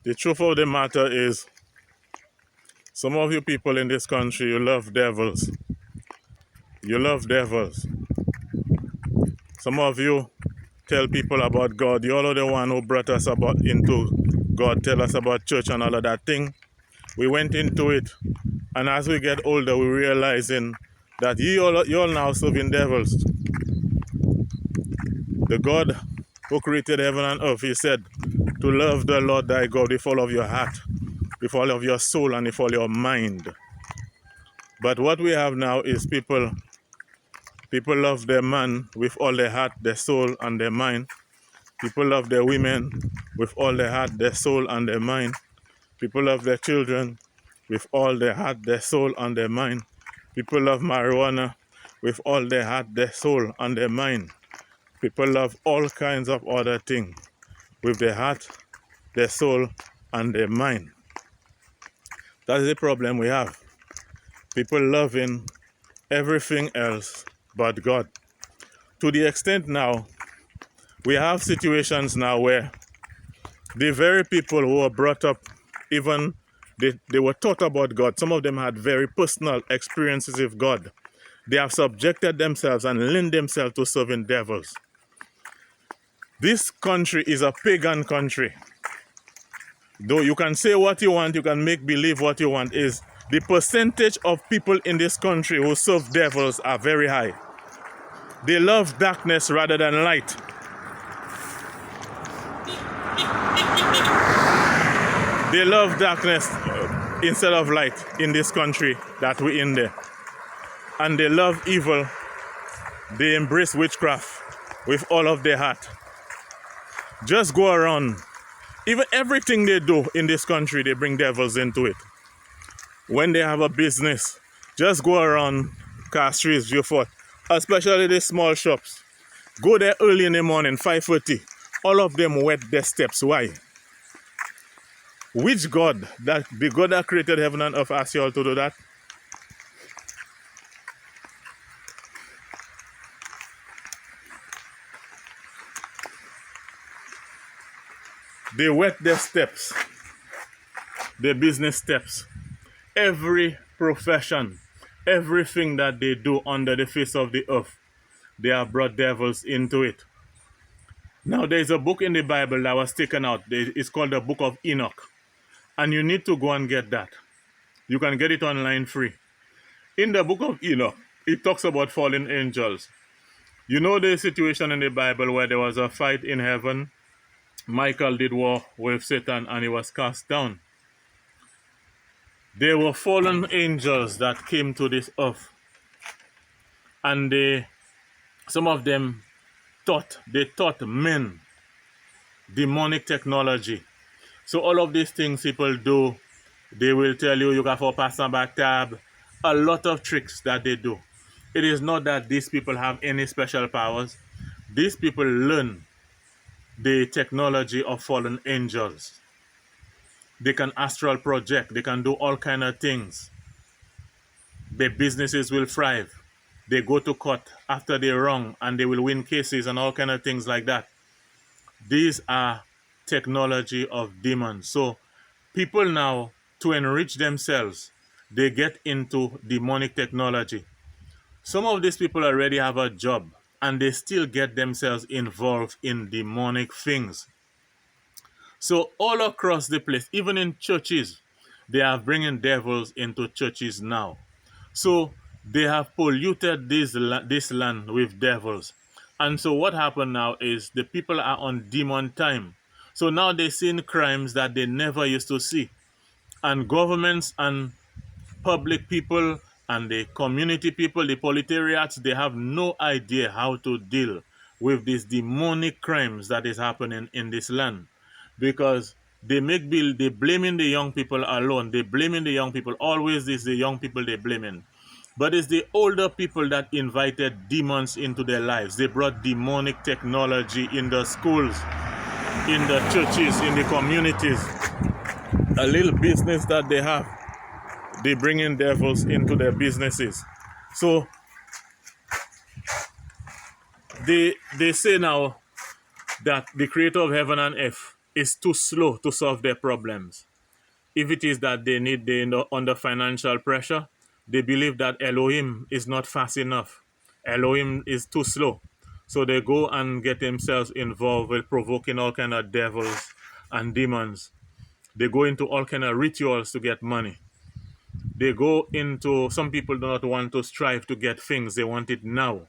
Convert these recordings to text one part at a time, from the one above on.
The truth of the matter is, some of you people in this country, you love devils. You love devils. Some of you tell people about God. You're all the one who brought us about into God, tell us about church and all of that thing. We went into it, and as we get older, we're realizing that you're now serving devils. The God who created heaven and earth, he said, to love the Lord thy God with all of your heart, with all of your soul, and with all your mind. But what we have now is people love their man with all their heart, their soul, and their mind. People love their women with all their heart, their soul, and their mind. People love their children with all their heart, their soul, and their mind. People love marijuana with all their heart, their soul, and their mind. People love all kinds of other things with their heart, their soul, and their mind. That is the problem we have. People loving everything else but God. To the extent now, we have situations now where the very people who were brought up, even they were taught about God. Some of them had very personal experiences with God. They have subjected themselves and lent themselves to serving devils. This country is a pagan country. Though you can say what you want, you can make believe what you want, is the percentage of people in this country who serve devils are very high. They love darkness rather than light. They love darkness instead of light in this country that we're in there. And they love evil. They embrace witchcraft with all of their heart. Just go around. Even everything they do in this country, they bring devils into it. When they have a business, just go around Castries, Vieux-Fort, especially the small shops. Go there early in the morning, 5:30. All of them wet their steps. Why? Which God, that the God that created heaven and earth, asked you all to do that? They wet their steps, their business steps. Every profession, everything that they do under the face of the earth, they have brought devils into it. Now, there's a book in the Bible that was taken out. It's called the Book of Enoch. And you need to go and get that. You can get it online free. In the Book of Enoch, it talks about fallen angels. You know the situation in the Bible where there was a fight in heaven? Michael did war with Satan and he was cast down. There were fallen angels that came to this earth. And some of them taught men demonic technology. So all of these things people do, they will tell you got to pass on back tab. A lot of tricks that they do. It is not that these people have any special powers. These people learn the technology of fallen angels. They can astral project. They can do all kind of things. Their businesses will thrive. They go to court after they're wrong and they will win cases and all kind of things like that. These are technology of demons. So people now, to enrich themselves, they get into demonic technology. Some of these people already have a job and they still get themselves involved in demonic things. So all across the place, even in churches, they are bringing devils into churches now. So they have polluted this land with devils. And so what happened now is the people are on demon time. So now they're seeing crimes that they never used to see. And governments and public people and the community people, the proletariats, they have no idea how to deal with these demonic crimes that is happening in this land. Because they blaming the young people alone. They blaming the young people. Always is the young people they blaming. But it's the older people that invited demons into their lives. They brought demonic technology in the schools, in the churches, in the communities. A little business that they have, they bring in devils into their businesses. So they say now that the creator of heaven and earth is too slow to solve their problems. If it is that they under financial pressure, they believe that Elohim is not fast enough. Elohim is too slow. So they go and get themselves involved with provoking all kind of devils and demons. They go into all kind of rituals to get money. They go into, some people do not want to strive to get things, they want it now.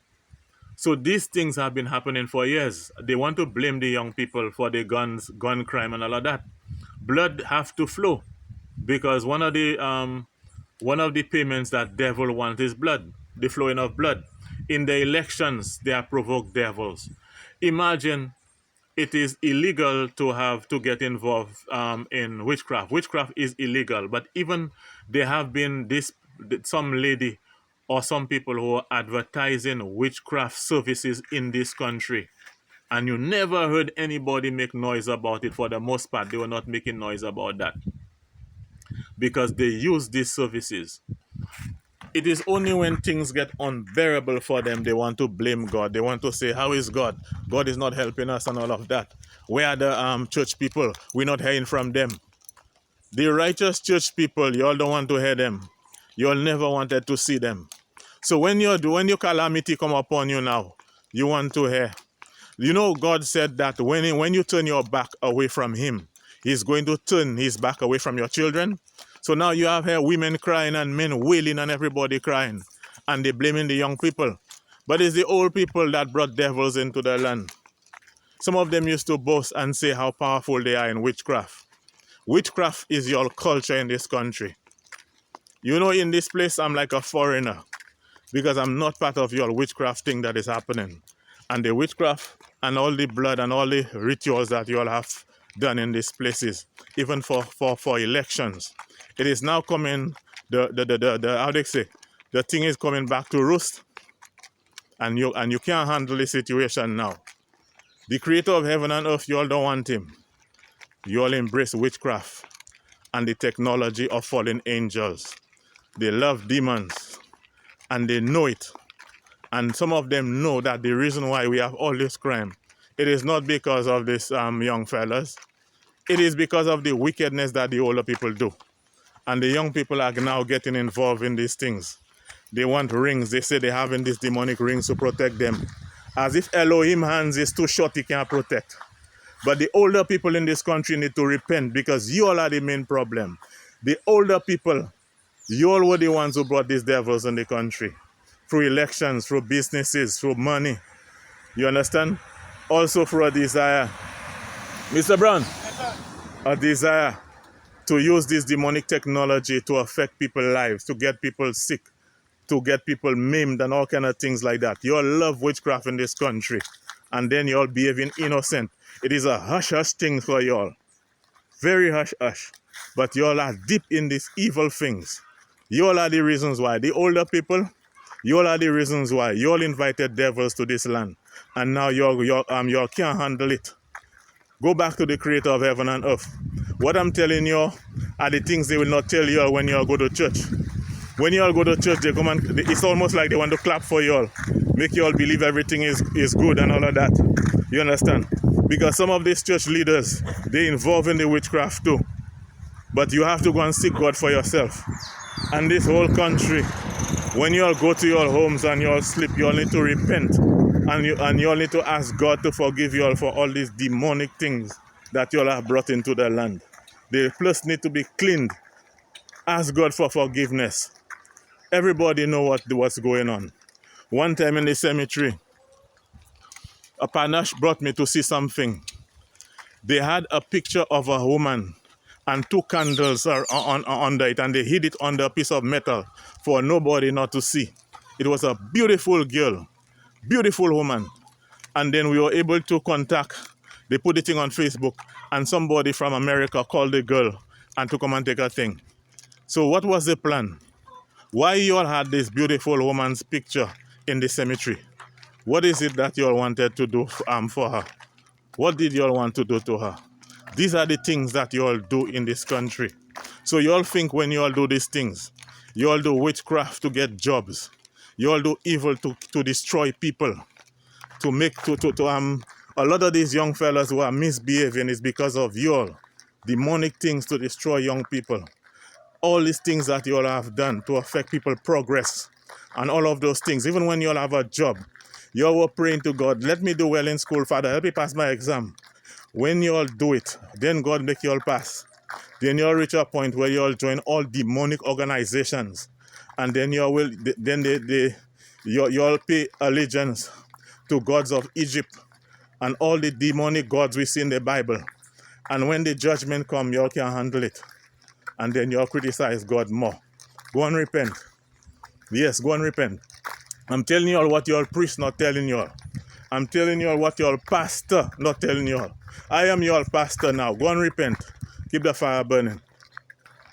So these things have been happening for years. They want to blame the young people for the gun crime and all of that. Blood have to flow, because one of the payments that devil wants is blood, the flowing of blood. In the elections, they have provoked devils. Imagine it is illegal to get involved in witchcraft. Witchcraft is illegal, but even there have been some lady or some people who are advertising witchcraft services in this country, and you never heard anybody make noise about it. For the most part, they were not making noise about that because they use these services. It is only when things get unbearable for them they want to blame God. They want to say, how is God? God is not helping us and all of that. Where are the church people? We're not hearing from them. The righteous church people, you all don't want to hear them. You all never wanted to see them. So when your calamity come upon you now, you want to hear. You know, God said that when you turn your back away from him, he's going to turn his back away from your children. So now you have here women crying and men wailing and everybody crying. And they're blaming the young people. But it's the old people that brought devils into the land. Some of them used to boast and say how powerful they are in witchcraft. Witchcraft is your culture in this country. You know, in this place, I'm like a foreigner, because I'm not part of your witchcraft thing that is happening. And the witchcraft and all the blood and all the rituals that you all have done in these places, even for elections, it is now coming, how they say, the thing is coming back to roost, and you can't handle the situation now. The creator of heaven and earth, you all don't want him. You all embrace witchcraft and the technology of fallen angels. They love demons, and they know it. And some of them know that the reason why we have all this crime, it is not because of these young fellas. It is because of the wickedness that the older people do. And the young people are now getting involved in these things. They want rings. They say they're having these demonic rings to protect them. As if Elohim hands is too short, he can't protect. But the older people in this country need to repent, because you all are the main problem. The older people, you all were the ones who brought these devils in the country. Through elections, through businesses, through money. You understand? Also through a desire. Mr. Brown, a desire to use this demonic technology to affect people's lives, to get people sick, to get people maimed and all kind of things like that. You all love witchcraft in this country, and then you all behaving innocent. It is a hush-hush thing for you all. Very hush-hush. But you all are deep in these evil things. You all are the reasons why. The older people, you all are the reasons why. You all invited devils to this land, and now you all can't handle it. Go back to the creator of heaven and earth. What I'm telling you are the things they will not tell you when you all go to church. When you all go to church, they come and it's almost like they want to clap for you all, make you all believe everything is good and all of that. You understand? Because some of these church leaders, they involve in the witchcraft too. But you have to go and seek God for yourself. And this whole country, when you all go to your homes and you all sleep, you all need to repent. And you all need to ask God to forgive you all for all these demonic things that you all have brought into the land. The place need to be cleaned. Ask God for forgiveness. Everybody know what's going on. One time in the cemetery, a panache brought me to see something. They had a picture of a woman and two candles are under it, and they hid it under a piece of metal for nobody not to see. It was a beautiful girl, beautiful woman. And then we were able to contact, they put the thing on Facebook, and somebody from America called the girl and to come and take her thing. So what was the plan? Why you all had this beautiful woman's picture in the cemetery? What is it that you all wanted to do for her? What did you all want to do to her? These are the things that you all do in this country. So you all think when you all do these things, you all do witchcraft to get jobs. You all do evil to destroy people, to A lot of these young fellas who are misbehaving is because of y'all demonic things to destroy young people. All these things that you all have done to affect people progress and all of those things. Even when you all have a job, you all were praying to God, let me do well in school, Father, help me pass my exam. When you all do it, then God make you all pass. Then you all reach a point where you all join all demonic organizations, and then you all will then you all pay allegiance to gods of Egypt and all the demonic gods we see in the Bible. And when the judgment come, you all can't handle it. And then you all criticize God more. Go and repent. Yes, go and repent. I'm telling you all what your priest not telling you all. I'm telling you all what your pastor not telling you all. I am your pastor now. Go and repent. Keep the fire burning.